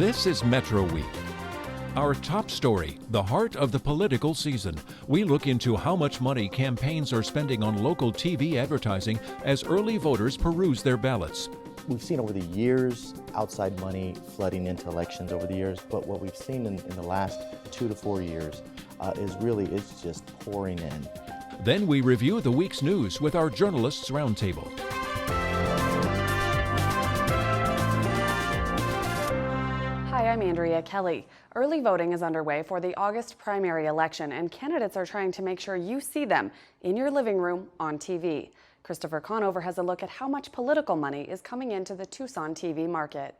This is Metro Week. Our top story, the heart of the political season. We look into how much money campaigns are spending on local TV advertising as early voters peruse their ballots. We've seen over the years outside money flooding into elections over the years, but what we've seen in the last 2 to 4 years is just pouring in. Then we review the week's news with our Journalists Roundtable. Hi, I'm Andrea Kelly. Early voting is underway for the August primary election, and candidates are trying to make sure you see them in your living room on TV. Christopher Conover has a look at how much political money is coming into the Tucson TV market.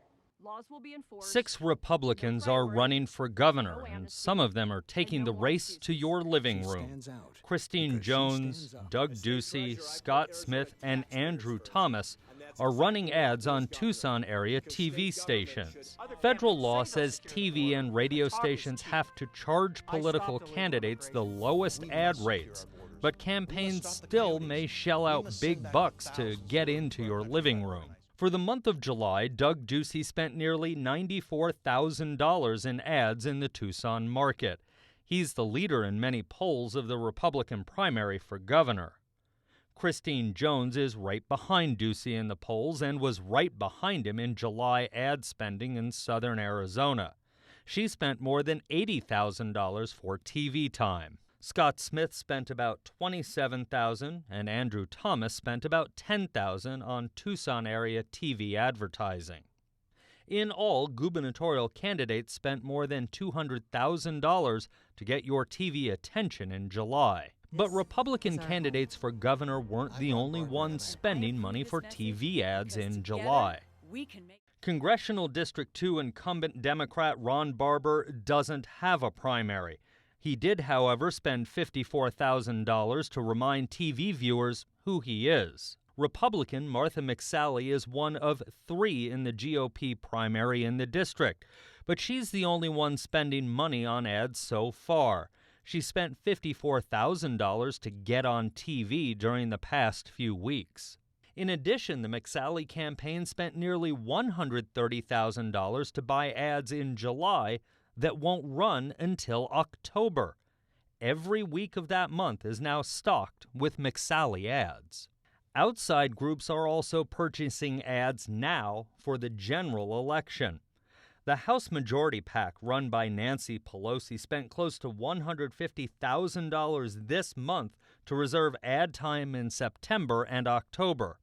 6 Republicans are running for governor, and some of them are taking the race to your living room. Christine Jones, Doug Ducey, Scott Smith, and Andrew Thomas are running ads on Tucson area TV stations. Federal law says TV and radio stations have to charge political candidates the lowest ad rates, but campaigns still may shell out big bucks to get into your living room. For the month of July, Doug Ducey spent nearly $94,000 in ads in the Tucson market. He's the leader in many polls of the Republican primary for governor. Christine Jones is right behind Ducey in the polls and was right behind him in July ad spending in southern Arizona. She spent more than $80,000 for TV time. Scott Smith spent about $27,000 and Andrew Thomas spent about $10,000 on Tucson area TV advertising. In all, gubernatorial candidates spent more than $200,000 to get your TV attention in July. But Republican candidates for governor weren't the only ones spending money for TV ads in July. Congressional District 2 incumbent Democrat Ron Barber doesn't have a primary. He did, however, spend $54,000 to remind TV viewers who he is. Republican Martha McSally is one of 3 in the GOP primary in the district, but she's the only one spending money on ads so far. She spent $54,000 to get on TV during the past few weeks. In addition, the McSally campaign spent nearly $130,000 to buy ads in July that won't run until October. Every week of that month is now stocked with McSally ads. Outside groups are also purchasing ads now for the general election. The House Majority PAC, run by Nancy Pelosi, spent close to $150,000 this month to reserve ad time in September and October.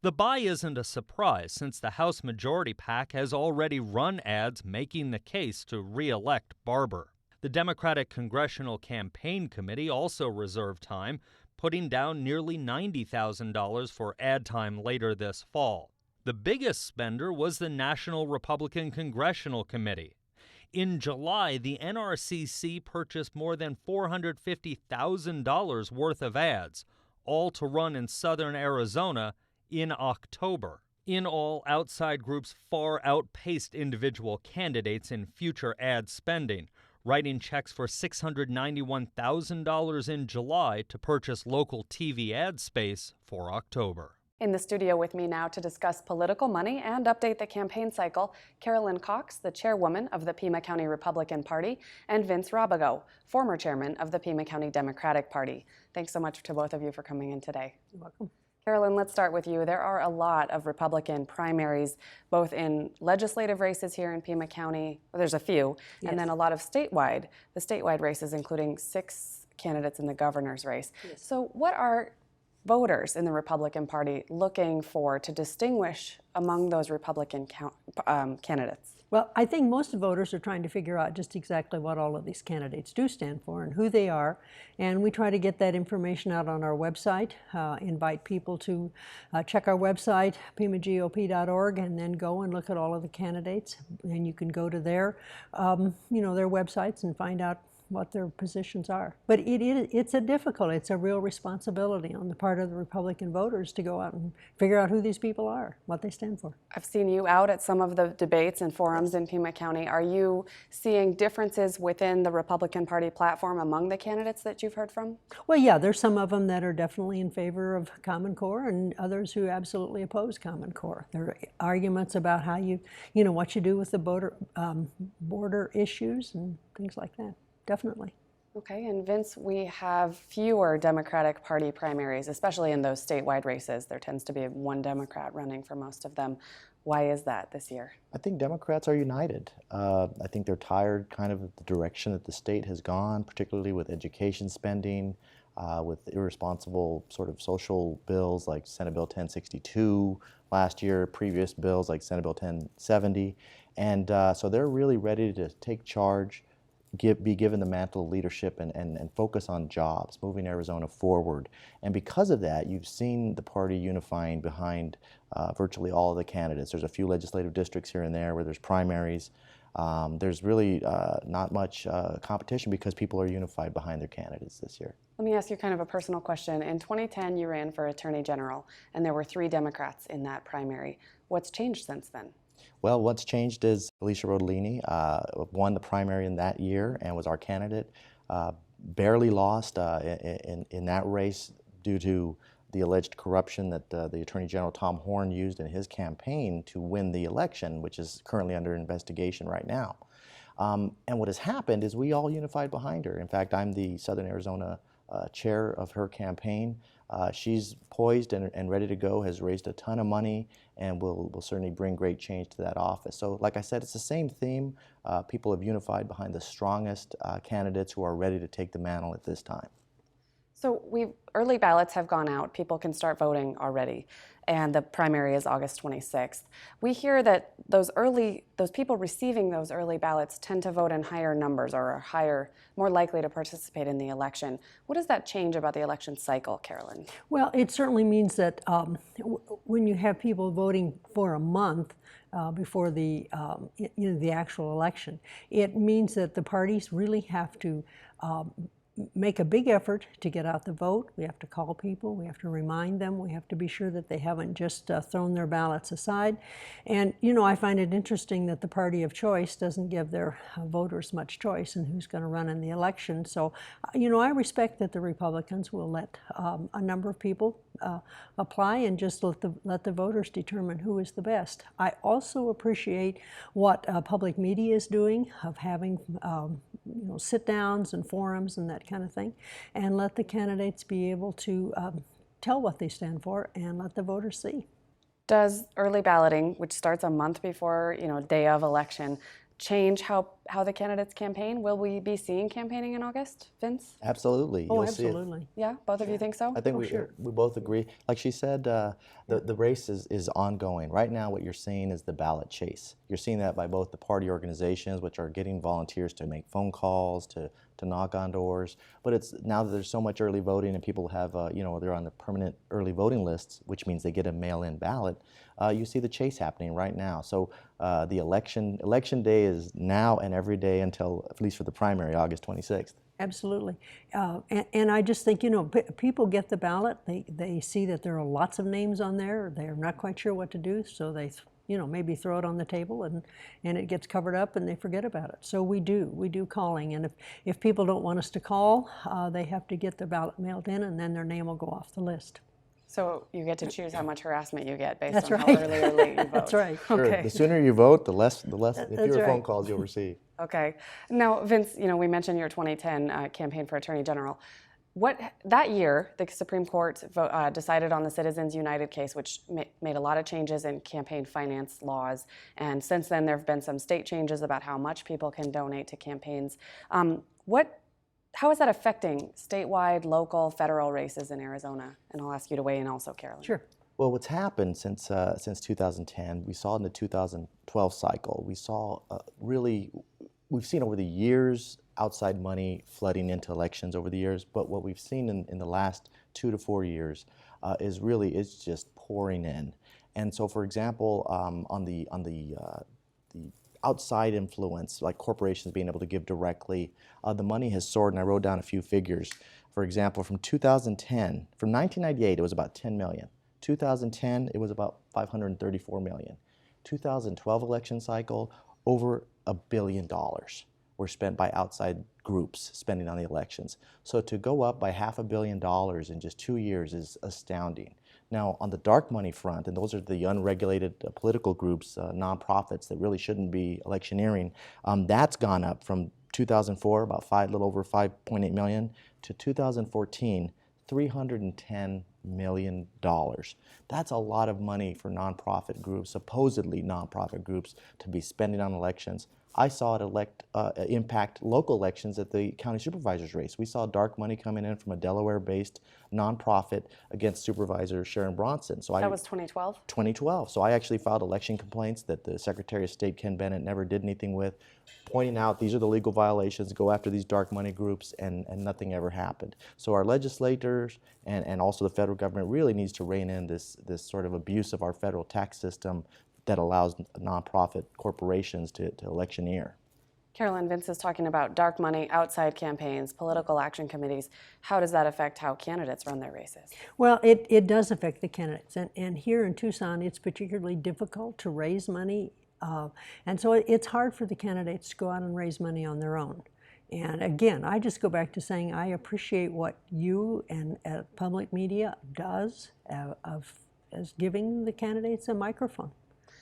The buy isn't a surprise, since the House Majority PAC has already run ads making the case to re-elect Barber. The Democratic Congressional Campaign Committee also reserved time, putting down nearly $90,000 for ad time later this fall. The biggest spender was the National Republican Congressional Committee. In July, the NRCC purchased more than $450,000 worth of ads, all to run in southern Arizona in October. In all, outside groups far outpaced individual candidates in future ad spending, writing checks for $691,000 in July to purchase local TV ad space for October. In the studio with me now to discuss political money and update the campaign cycle, Carolyn Cox, the chairwoman of the Pima County Republican Party, and Vince Robigo, former chairman of the Pima County Democratic Party. Thanks so much to both of you for coming in today. You're welcome. Carolyn, let's start with you. There are a lot of Republican primaries, both in legislative races here in Pima County. Well, there's a few, yes, and then a lot of statewide. The statewide races, including 6 candidates in the governor's race. Yes. So what are voters in the Republican Party looking for to distinguish among those Republican candidates? Well, I think most voters are trying to figure out just exactly what all of these candidates do stand for and who they are, and we try to get that information out on our website, invite people to check our website, pimagop.org, and then go and look at all of the candidates, and you can go to their, their websites and find out what their positions are. But it's a real responsibility on the part of the Republican voters to go out and figure out who these people are, what they stand for. I've seen you out at some of the debates and forums in Pima County. Are you seeing differences within the Republican Party platform among the candidates that you've heard from? Well, yeah, there's some of them that are definitely in favor of Common Core and others who absolutely oppose Common Core. There are arguments about how what you do with the border issues and things like that, definitely. Okay, and Vince, we have fewer Democratic Party primaries, especially in those statewide races. There tends to be one Democrat running for most of them. Why is that this year? I think Democrats are united. I think they're tired kind of the direction that the state has gone, particularly with education spending, with irresponsible sort of social bills like Senate Bill 1062 last year, previous bills like Senate Bill 1070. And so they're really ready to take charge, be given the mantle of leadership and focus on jobs, moving Arizona forward. And because of that, you've seen the party unifying behind virtually all of the candidates. There's a few legislative districts here and there where there's primaries. There's really not much competition because people are unified behind their candidates this year. Let me ask you kind of a personal question. In 2010, you ran for Attorney General, and there were 3 Democrats in that primary. What's changed since then? Well, what's changed is Alicia Rodolini won the primary in that year and was our candidate. Barely lost in that race due to the alleged corruption that the Attorney General Tom Horne used in his campaign to win the election, which is currently under investigation right now. And what has happened is we all unified behind her. In fact, I'm the Southern Arizona chair of her campaign. She's poised and ready to go, has raised a ton of money, and will certainly bring great change to that office. So like I said, it's the same theme. People have unified behind the strongest candidates who are ready to take the mantle at this time. So early ballots have gone out. People can start voting already, and the primary is August 26th. We hear that those people receiving those early ballots tend to vote in higher numbers or are more likely to participate in the election. What does that change about the election cycle, Carolyn? Well, it certainly means that when you have people voting for a month before the actual election, it means that the parties really have to make a big effort to get out the vote. We have to call people, we have to remind them, we have to be sure that they haven't just thrown their ballots aside. And I find it interesting that the party of choice doesn't give their voters much choice in who's going to run in the election. So, I respect that the Republicans will let a number of people apply and just let the voters determine who is the best. I also appreciate what public media is doing, of having sit-downs and forums and that kind of thing, and let the candidates be able to tell what they stand for and let the voters see. Does early balloting, which starts a month before day of election, change how the candidates campaign? Will we be seeing campaigning in August, Vince? Absolutely. Oh, You'll see it. absolutely. Yeah, both of you think so? I think we both agree. Like she said, the race is ongoing. Right now what you're seeing is the ballot chase. You're seeing that by both the party organizations, which are getting volunteers to make phone calls, to knock on doors. But it's now that there's so much early voting and people have, they're on the permanent early voting lists, which means they get a mail-in ballot, you see the chase happening right now. So the election day is now and every day until, at least for the primary, August 26th. Absolutely. And I just think, people get the ballot, they see that there are lots of names on there, they're not quite sure what to do, so they maybe throw it on the table and it gets covered up and they forget about it. So we do calling, and if people don't want us to call, they have to get their ballot mailed in and then their name will go off the list. So you get to choose how much harassment you get based That's on right. how early or late you vote. That's right. Sure. Okay. The sooner you vote, the fewer right. phone calls you'll receive. Okay. Now, Vince, we mentioned your 2010 campaign for Attorney General. That year, the Supreme Court decided on the Citizens United case, which made a lot of changes in campaign finance laws. And since then, there have been some state changes about how much people can donate to campaigns. How is that affecting statewide, local, federal races in Arizona? And I'll ask you to weigh in also, Carolyn. Sure. Well, what's happened since 2010, we saw in the 2012 cycle, we've seen over the years outside money flooding into elections over the years, but what we've seen in the last 2 to 4 years is just pouring in. And so, for example, on the outside influence, like corporations being able to give directly, the money has soared, and I wrote down a few figures. For example, from 2010, from 1998, it was about 10 million. 2010, it was about 534 million. 2012 election cycle, over $1 billion were spent by outside groups spending on the elections. So to go up by $500 million in just 2 years is astounding. Now, on the dark money front, and those are the unregulated political groups, nonprofits that really shouldn't be electioneering, that's gone up from 2004, about a little over 5.8 million, to 2014, $310 million. That's a lot of money for nonprofit groups, supposedly nonprofit groups, to be spending on elections. I saw it impact local elections at the county supervisor's race. We saw dark money coming in from a Delaware-based nonprofit against Supervisor Sharon Bronson. So that was 2012? 2012. So I actually filed election complaints that the Secretary of State, Ken Bennett, never did anything with, pointing out these are the legal violations, go after these dark money groups, and nothing ever happened. So our legislators and also the federal government really needs to rein in this sort of abuse of our federal tax system that allows nonprofit corporations to electioneer. Carolyn, Vince is talking about dark money, outside campaigns, political action committees. How does that affect how candidates run their races? Well, it does affect the candidates. And here in Tucson, it's particularly difficult to raise money. And so it's hard for the candidates to go out and raise money on their own. And again, I just go back to saying I appreciate what you and public media does as giving the candidates a microphone,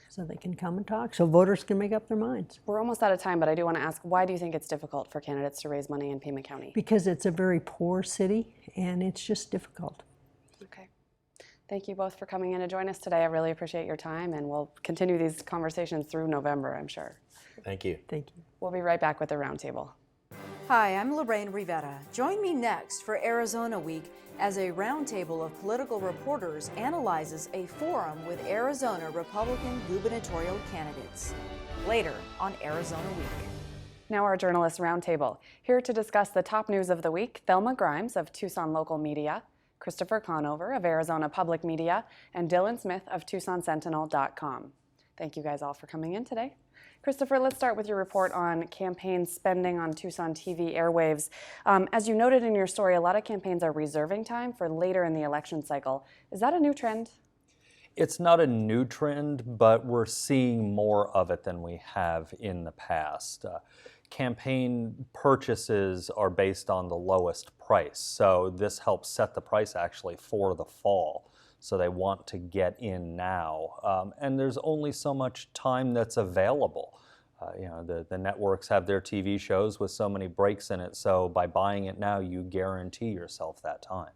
so they can come and talk, so voters can make up their minds. We're almost out of time, but I do want to ask, why do you think it's difficult for candidates to raise money in Pima County? Because it's a very poor city, and it's just difficult. Okay. Thank you both for coming in to join us today. I really appreciate your time, and we'll continue these conversations through November, I'm sure. Thank you. Thank you. We'll be right back with the roundtable. Hi, I'm Lorraine Rivera. Join me next for Arizona Week as a roundtable of political reporters analyzes a forum with Arizona Republican gubernatorial candidates. Later on Arizona Week. Now our journalist roundtable. Here to discuss the top news of the week, Thelma Grimes of Tucson Local Media, Christopher Conover of Arizona Public Media, and Dylan Smith of TucsonSentinel.com. Thank you guys all for coming in today. Christopher, let's start with your report on campaign spending on Tucson TV airwaves. As you noted in your story, a lot of campaigns are reserving time for later in the election cycle. Is that a new trend? It's not a new trend, but we're seeing more of it than we have in the past. Campaign purchases are based on the lowest price, so this helps set the price actually for the fall. So they want to get in now. And there's only so much time that's available. The networks have their TV shows with so many breaks in it, so by buying it now, you guarantee yourself that time.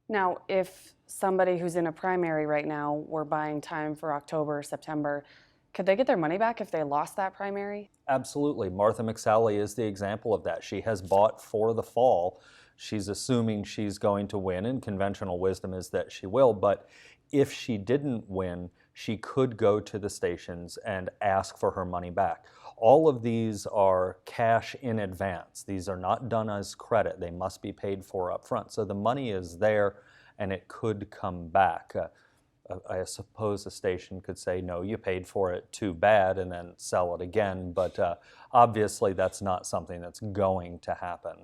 Now, if somebody who's in a primary right now were buying time for October, September, could they get their money back if they lost that primary? Absolutely. Martha McSally is the example of that. She has bought for the fall. She's assuming she's going to win, and conventional wisdom is that she will, but if she didn't win, she could go to the stations and ask for her money back. All of these are cash in advance. These are not done as credit. They must be paid for up front. So the money is there, and it could come back. I suppose a station could say, no, you paid for it, too bad, and then sell it again. But obviously, that's not something that's going to happen.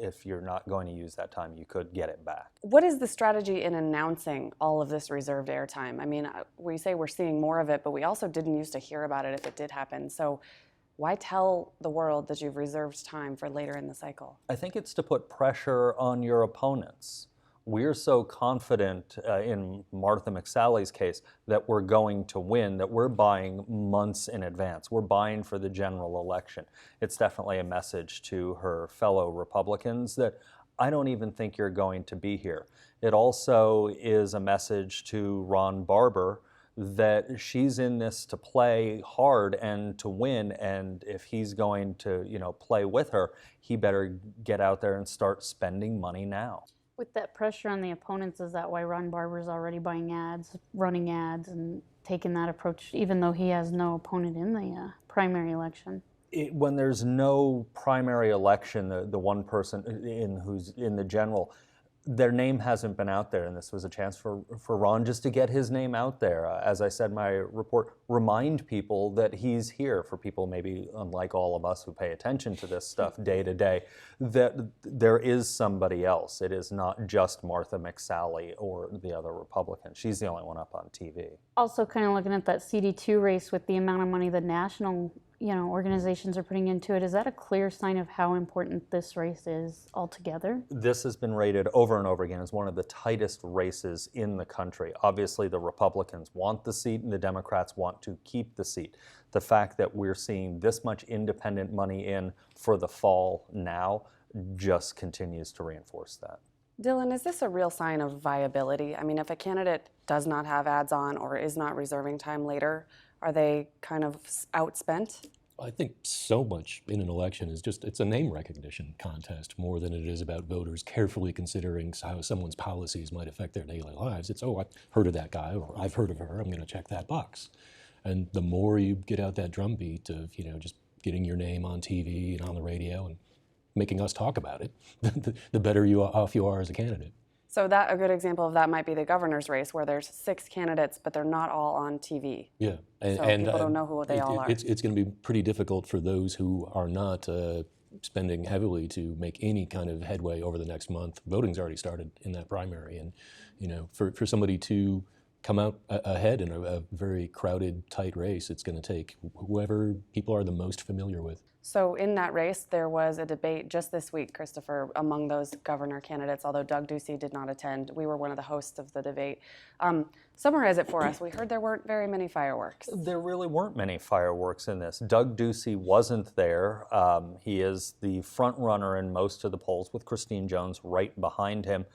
If you're not going to use that time, you could get it back. What is the strategy in announcing all of this reserved airtime? I mean, we say we're seeing more of it, but we also didn't used to hear about it if it did happen. So why tell the world that you've reserved time for later in the cycle? I think it's to put pressure on your opponents. We're so confident in Martha McSally's case that we're going to win, that we're buying months in advance. We're buying for the general election. It's definitely a message to her fellow Republicans that I don't even think you're going to be here. It also is a message to Ron Barber that she's in this to play hard and to win, and if he's going to, play with her, he better get out there and start spending money now. With that pressure on the opponents, is that why Ron Barber's already buying ads, running ads, and taking that approach, even though he has no opponent in the primary election? When there's no primary election, the one person who's in the general, their name hasn't been out there, and this was a chance for Ron just to get his name out there. As I said in my report, remind people that he's here, for people maybe unlike all of us who pay attention to this stuff day to day, that there is somebody else. It is not just Martha McSally or the other Republican. She's the only one up on TV. Also kind of looking at that CD2 race with the amount of money the national organizations are putting into it, is that a clear sign of how important this race is altogether? This has been rated over and over again as one of the tightest races in the country. Obviously, the Republicans want the seat and the Democrats want to keep the seat. The fact that we're seeing this much independent money in for the fall now just continues to reinforce that. Dylan, is this a real sign of viability? I mean, if a candidate does not have ads on or is not reserving time later, are they kind of outspent? I think so much in an election is it's a name recognition contest more than it is about voters carefully considering how someone's policies might affect their daily lives. It's, oh, I've heard of that guy, or I've heard of her, I'm going to check that box. And the more you get out that drumbeat of, just getting your name on TV and on the radio and making us talk about it, the better off you are as a candidate. So a good example of that might be the governor's race, where there's 6 candidates, but they're not all on TV. Yeah, and people don't know who they all are. It's going to be pretty difficult for those who are not spending heavily to make any kind of headway over the next month. Voting's already started in that primary, and for somebody to come out ahead in a very crowded, tight race, it's going to take whoever people are the most familiar with. So in that race, there was a debate just this week, Christopher, among those governor candidates, although Doug Ducey did not attend. We were one of the hosts of the debate. Summarize it for us. We heard there weren't very many fireworks. There really weren't many fireworks in this. Doug Ducey wasn't there. He is the front runner in most of the polls, with Christine Jones right behind him.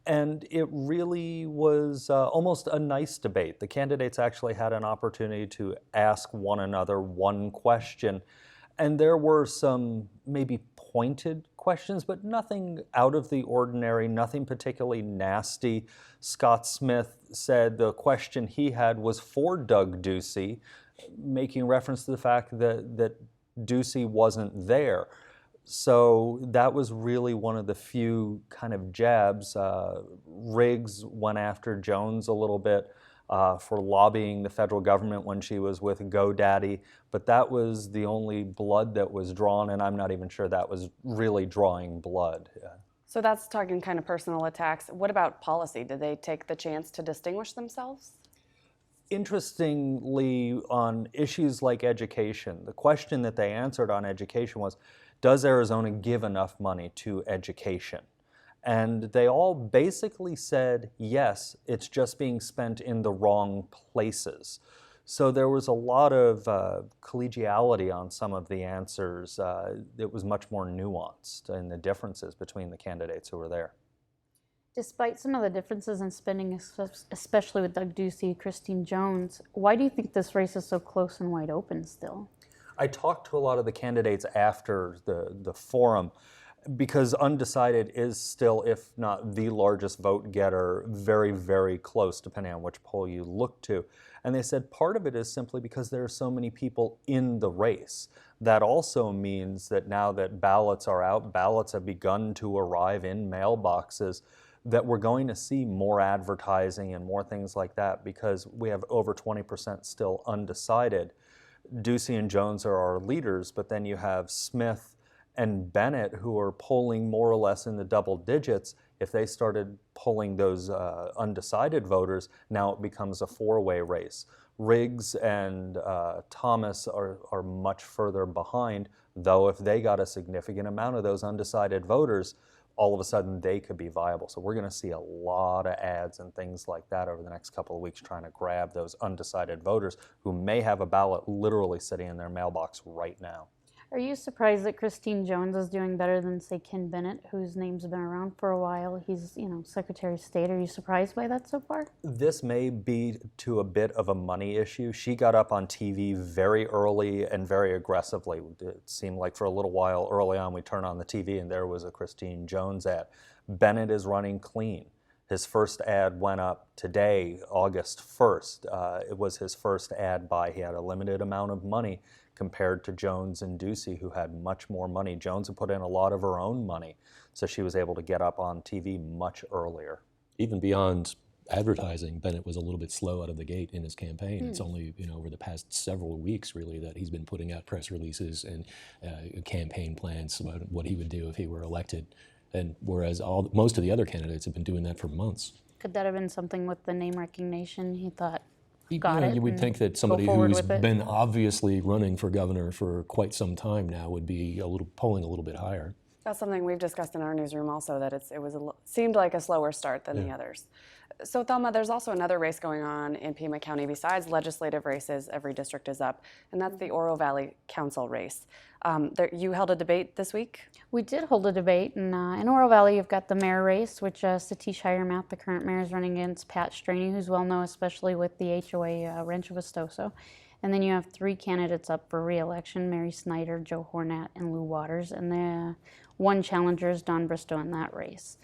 And it really was almost a nice debate. The candidates actually had an opportunity to ask one another one question. And there were some maybe pointed questions, but nothing out of the ordinary, nothing particularly nasty. Scott Smith said the question he had was for Doug Ducey, making reference to the fact that Ducey wasn't there. So that was really one of the few kind of jabs. Riggs went after Jones a little bit for lobbying the federal government when she was with GoDaddy, but that was the only blood that was drawn, and I'm not even sure that was really drawing blood. So that's talking kind of personal attacks. What about policy? Did they take the chance to distinguish themselves? Interestingly, on issues like education, the question that they answered on education was, does Arizona give enough money to education? And they all basically said, yes, it's just being spent in the wrong places. So there was a lot of collegiality on some of the answers. It was much more nuanced in the differences between the candidates who were there. Despite some of the differences in spending, especially with Doug Ducey, Christine Jones, why do you think this race is so close and wide open still? I talked to a lot of the candidates after the forum, because undecided is still, if not the largest vote getter, very, very close, depending on which poll you look to. And they said part of it is simply because there are so many people in the race. That also means that now that ballots are out, ballots have begun to arrive in mailboxes, that we're going to see more advertising and more things like that, because we have over 20% still undecided. Ducey and Jones are our leaders, but then you have Smith and Bennett, who are polling more or less in the double digits. If they started polling those undecided voters, now it becomes a four-way race. Riggs and Thomas are much further behind, though if they got a significant amount of those undecided voters, all of a sudden they could be viable. So we're going to see a lot of ads and things like that over the next couple of weeks, trying to grab those undecided voters who may have a ballot literally sitting in their mailbox right now. Are you surprised that Christine Jones is doing better than, say, Ken Bennett, whose name's been around for a while? He's, Secretary of State. Are you surprised by that so far? This may be to a bit of a money issue. She got up on TV very early and very aggressively. It seemed like for a little while early on we turned on the TV and there was a Christine Jones ad. Bennett is running clean. His first ad went up today, August 1st. It was his first ad buy. He had a limited amount of money compared to Jones and Ducey, who had much more money. Jones had put in a lot of her own money, so she was able to get up on TV much earlier. Even beyond advertising, Bennett was a little bit slow out of the gate in his campaign. It's only over the past several weeks really that he's been putting out press releases and campaign plans about what he would do if he were elected. And whereas most of the other candidates have been doing that for months. Could that have been something with the name recognition? He thought, You would think that somebody who's been obviously running for governor for quite some time now would be polling a little bit higher. That's something we've discussed in our newsroom also, that seemed like a slower start than the others. So Thelma, there's also another race going on in Pima County besides legislative races. Every district is up, and that's the Oro Valley Council race. You held a debate this week? We did hold a debate, and in Oro Valley you've got the mayor race, which Satish Hiremath, the current mayor, is running against Pat Straney, who's well known especially with the HOA Rancho Vistoso. And then you have 3 candidates up for re-election: Mary Snyder, Joe Hornat, and Lou Waters, and the one challenger is Don Bristow in that race.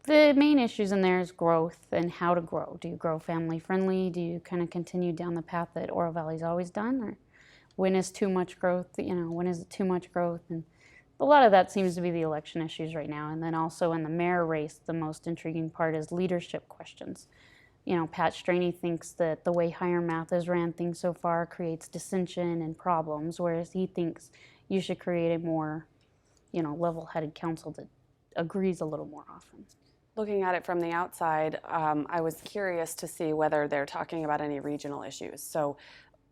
The main issues in there is growth and how to grow. Do you grow family friendly? Do you kind of continue down the path that Oro Valley's always done? Or when is too much growth? When is it too much growth? And a lot of that seems to be the election issues right now. And then also in the mayor race, the most intriguing part is leadership questions. Pat Straney thinks that the way Hiremath has ran things so far creates dissension and problems, whereas he thinks you should create a more, level-headed council that agrees a little more often. Looking at it from the outside, I was curious to see whether they're talking about any regional issues. So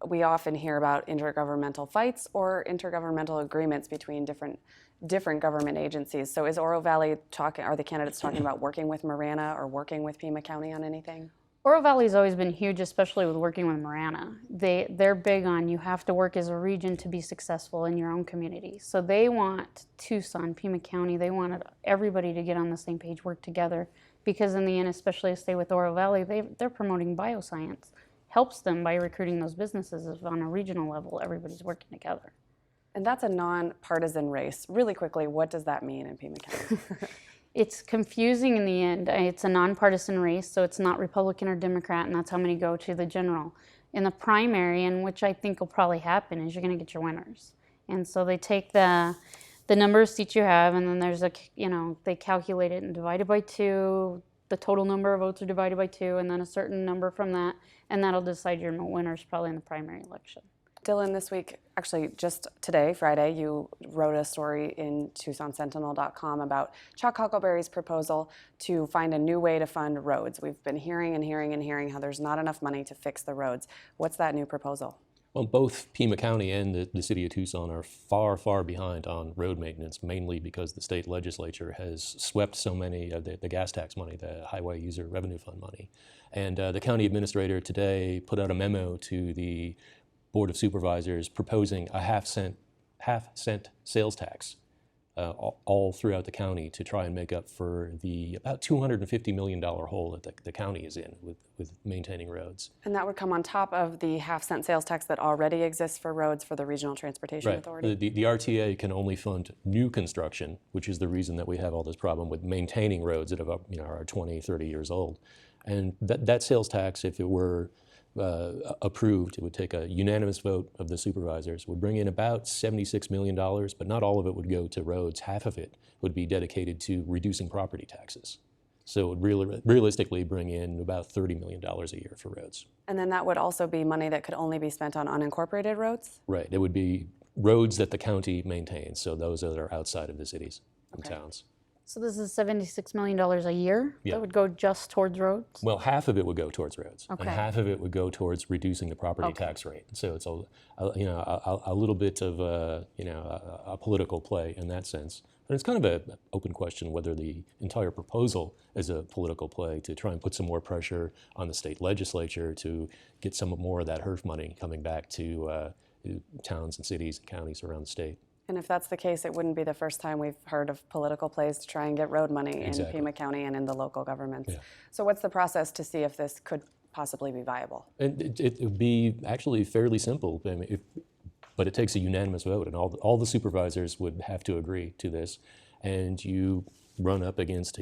we often hear about intergovernmental fights or intergovernmental agreements between different government agencies. So is Oro Valley are the candidates talking about working with Marana or working with Pima County on anything? Oro Valley's always been huge, especially with working with Marana. They're big on you have to work as a region to be successful in your own community. So they want Tucson, Pima County, they wanted everybody to get on the same page, work together, because in the end, especially if stay with Oro Valley, they're promoting bioscience. Helps them by recruiting those businesses if on a regional level, everybody's working together. And that's a non-partisan race. Really quickly, what does that mean in Pima County? It's confusing in the end. It's a nonpartisan race, so it's not Republican or Democrat, and that's how many go to the general. In the primary, and which I think will probably happen, is you're going to get your winners. And so they take the number of seats you have, and then there's they calculate it and divide it by 2. The total number of votes are divided by 2, and then a certain number from that, and that'll decide your winners probably in the primary election. Dylan, this week, actually just today, Friday, you wrote a story in TucsonSentinel.com about Chuck Huckleberry's proposal to find a new way to fund roads. We've been hearing and hearing and hearing how there's not enough money to fix the roads. What's that new proposal? Well, both Pima County and the city of Tucson are far, far behind on road maintenance, mainly because the state legislature has swept so many of the gas tax money, the Highway User Revenue Fund money. And the county administrator today put out a memo to the Board of Supervisors proposing a half cent sales tax all throughout the county to try and make up for the about $250 million hole that the county is in with maintaining roads. And that would come on top of the half-cent sales tax that already exists for roads for the Regional Transportation Authority? The RTA can only fund new construction, which is the reason that we have all this problem with maintaining roads that are 20, 30 years old. And that sales tax, if it were approved, it would take a unanimous vote of the supervisors, would bring in about $76 million, but not all of it would go to roads. Half of it would be dedicated to reducing property taxes. So it would realistically bring in about $30 million a year for roads. And then that would also be money that could only be spent on unincorporated roads? Right. It would be roads that the county maintains, so those that are outside of the cities and towns. So this is $76 million a year Yeah. that would go just towards roads? Well, half of it would go towards roads, Okay. and half of it would go towards reducing the property tax rate. So it's a little bit of a political play in that sense. But it's kind of an open question whether the entire proposal is a political play to try and put some more pressure on the state legislature to get some more of that HERF money coming back to towns and cities and counties around the state. And if that's the case, it wouldn't be the first time we've heard of political plays to try and get road money in Pima County and in the local governments. Yeah. So what's the process to see if this could possibly be viable? And it would be actually fairly simple, but it takes a unanimous vote, and all the supervisors would have to agree to this. And you run up against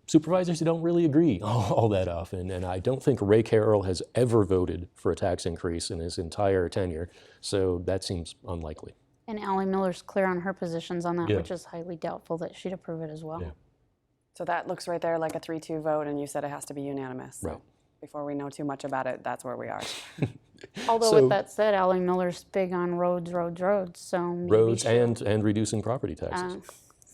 supervisors don't really agree all that often, and I don't think Ray Carroll has ever voted for a tax increase in his entire tenure, so that seems unlikely. And Ally Miller's clear on her positions on that, Yeah. which is highly doubtful that she'd approve it as well. Yeah. So that looks right there like a 3-2 vote, and you said it has to be unanimous. So Right. before we know too much about it, that's where we are. Although So- with that said, Ally Miller's big on roads, so maybe Roads she'll- and reducing property taxes.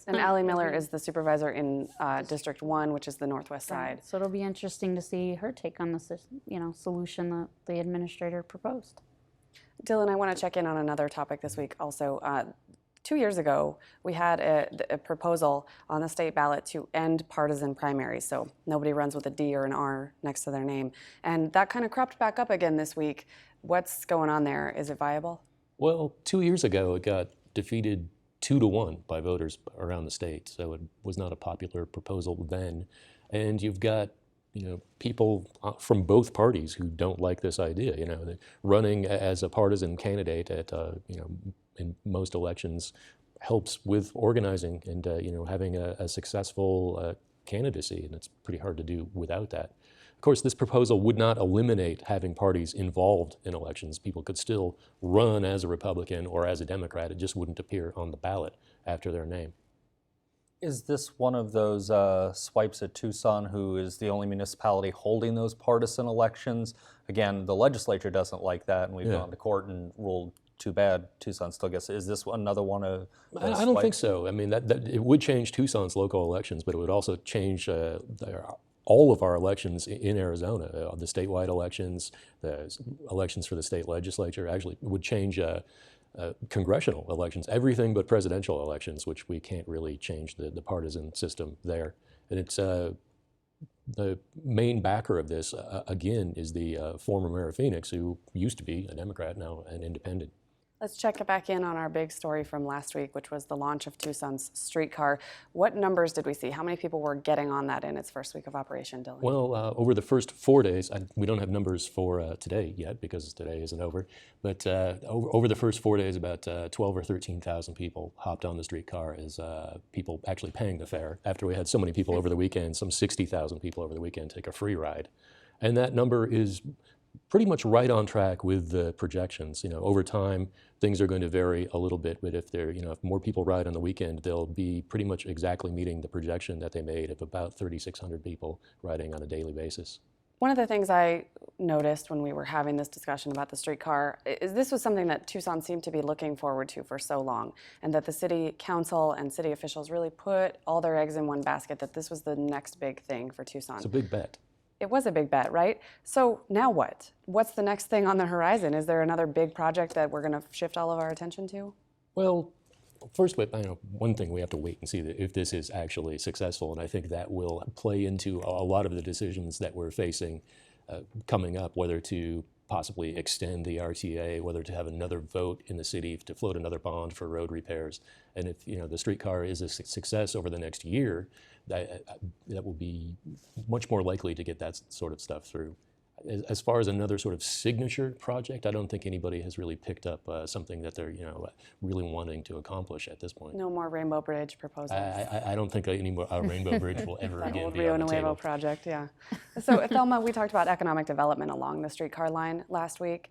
And Ally Miller is the supervisor in District 1, which is the northwest side. So it'll be interesting to see her take on this, solution that the administrator proposed. Dylan, I want to check in on another topic this week also. 2 years ago, we had a proposal on the state ballot to end partisan primaries, so nobody runs with a D or an R next to their name. And that kind of crept back up again this week. What's going on there? Is it viable? Well, 2 years ago, it got defeated 2-1 by voters around the state, so it was not a popular proposal then. And you've got people from both parties who don't like this idea. Running as a partisan candidate at in most elections helps with organizing and having a successful candidacy, and it's pretty hard to do without that. Of course, this proposal would not eliminate having parties involved in elections. People could still run as a Republican or as a Democrat. It just wouldn't appear on the ballot after their name. Is this one of those swipes at Tucson, who is the only municipality holding those partisan elections? Again, the legislature doesn't like that, and we've gone to court and ruled too bad. Tucson still gets it. Is this another one of those I don't think so. I mean, that it would change Tucson's local elections, but it would also change all of our elections in Arizona. The statewide elections, the elections for the state legislature, actually would change congressional elections, everything but presidential elections, which we can't really change the partisan system there. And it's the main backer of this, again, is the former mayor of Phoenix, who used to be a Democrat, now an independent. Let's check back in on our big story from last week, which was the launch of Tucson's streetcar. What numbers did we see? How many people were getting on that in its first week of operation, Dylan? Well, over the first 4 days, we don't have numbers for today yet because today isn't over, but over the first 4 days, about 12 or 13,000 people hopped on the streetcar as people actually paying the fare. After we had so many people over the weekend, some 60,000 people over the weekend take a free ride. And that number is pretty much right on track with the projections. Over time, things are going to vary a little bit, but if if more people ride on the weekend, they'll be pretty much exactly meeting the projection that they made of about 3,600 people riding on a daily basis. One of the things I noticed when we were having this discussion about the streetcar is this was something that Tucson seemed to be looking forward to for so long, and that the city council and city officials really put all their eggs in one basket, that this was the next big thing for Tucson. It's a big bet. It was a big bet, right? So now what? What's the next thing on the horizon? Is there another big project that we're going to shift all of our attention to? Well, first, one thing we have to wait and see if this is actually successful, and I think that will play into a lot of the decisions that we're facing coming up, whether to possibly extend the RTA, whether to have another vote in the city to float another bond for road repairs. And if the streetcar is a success over the next year, that will be much more likely to get that sort of stuff through. As far as another sort of signature project, I don't think anybody has really picked up something that they're really wanting to accomplish at this point. No more Rainbow Bridge proposals. I don't think any more Rainbow Bridge will ever That again old be Rio on the Nuevo table. project, yeah. So Thelma, we talked about economic development along the streetcar line last week.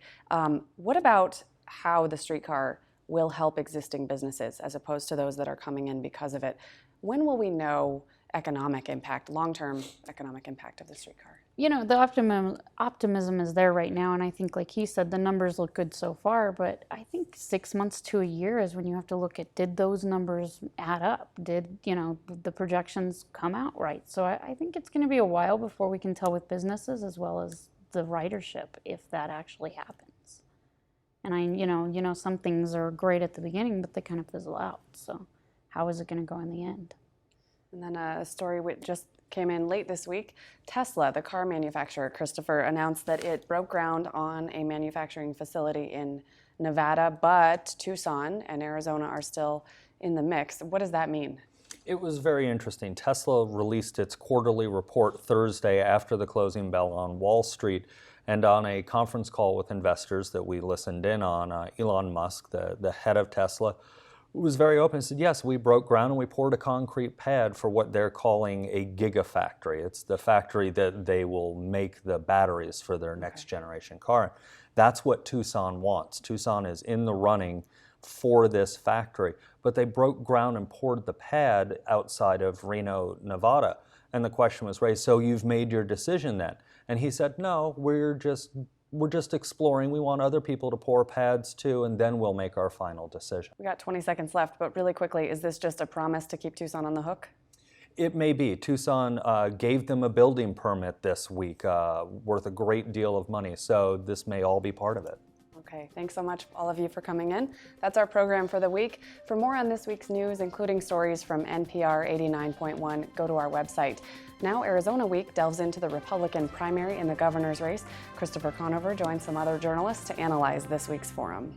What about how the streetcar will help existing businesses as opposed to those that are coming in because of it? When will we know economic impact, long-term economic impact of the streetcar? The optimism is there right now, and I think, like he said, the numbers look good so far, but I think 6 months to a year is when you have to look at, did those numbers add up? Did, the projections come out right? So I think it's going to be a while before we can tell with businesses as well as the ridership if that actually happens. And some things are great at the beginning, but they kind of fizzle out. So how is it going to go in the end? And then a story which just came in late this week. Tesla, the car manufacturer, Christopher, announced that it broke ground on a manufacturing facility in Nevada, but Tucson and Arizona are still in the mix. What does that mean? It was very interesting. Tesla released its quarterly report Thursday after the closing bell on Wall Street. And on a conference call with investors that we listened in on, Elon Musk, the head of Tesla, was very open and said, yes, we broke ground and we poured a concrete pad for what they're calling a gigafactory. It's the factory that they will make the batteries for their next generation car. That's what Tucson wants. Tucson is in the running for this factory, but they broke ground and poured the pad outside of Reno, Nevada. And the question was raised, so you've made your decision then? And he said, no, we're just exploring. We want other people to pour pads too, and then we'll make our final decision. We got 20 seconds left, but really quickly, is this just a promise to keep Tucson on the hook? It may be. Tucson gave them a building permit this week worth a great deal of money, so this may all be part of it. Okay, thanks so much, all of you, for coming in. That's our program for the week. For more on this week's news, including stories from NPR 89.1, go to our website. Now, Arizona Week delves into the Republican primary in the governor's race. Christopher Conover joins some other journalists to analyze this week's forum.